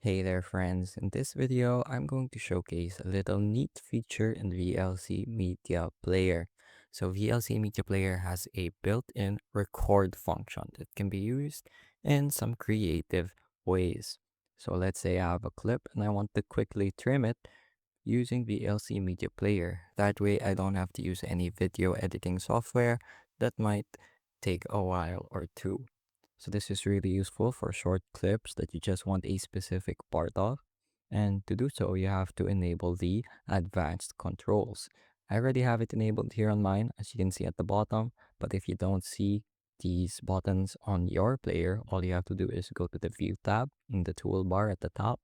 Hey there friends, in this video I'm going to showcase a little neat feature in VLC Media Player. So VLC Media Player has a built-in record function that can be used in some creative ways. So let's say I have a clip and I want to quickly trim it using VLC Media Player. That way I don't have to use any video editing software that might take a while or two. So this is really useful for short clips that you just want a specific part of. And to do so, you have to enable the advanced controls. I already have it enabled here on mine, as you can see at the bottom. But if you don't see these buttons on your player, all you have to do is go to the View tab in the toolbar at the top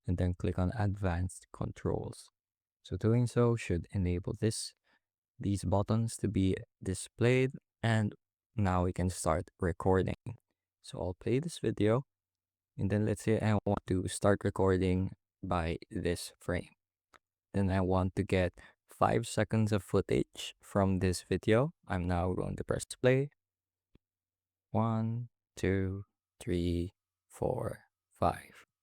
and then click on Advanced Controls. So doing so should enable these buttons to be displayed, and now we can start recording. So I'll play this video, and then let's say I want to start recording by this frame. Then I want to get 5 seconds of footage from this video. I'm now going to press play. 1, 2, 3, 4, 5.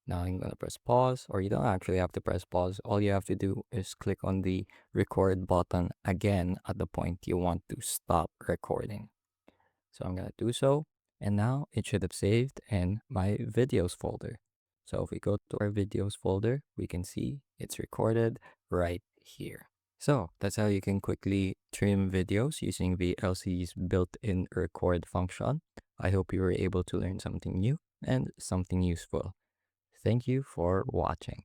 Now I'm going to press pause, or you don't actually have to press pause. All you have to do is click on the record button again at the point you want to stop recording. So I'm going to do so. And now it should have saved in my videos folder. So if we go to our videos folder, we can see it's recorded right here. So that's how you can quickly trim videos using VLC's built-in record function. I hope you were able to learn something new and something useful. Thank you for watching.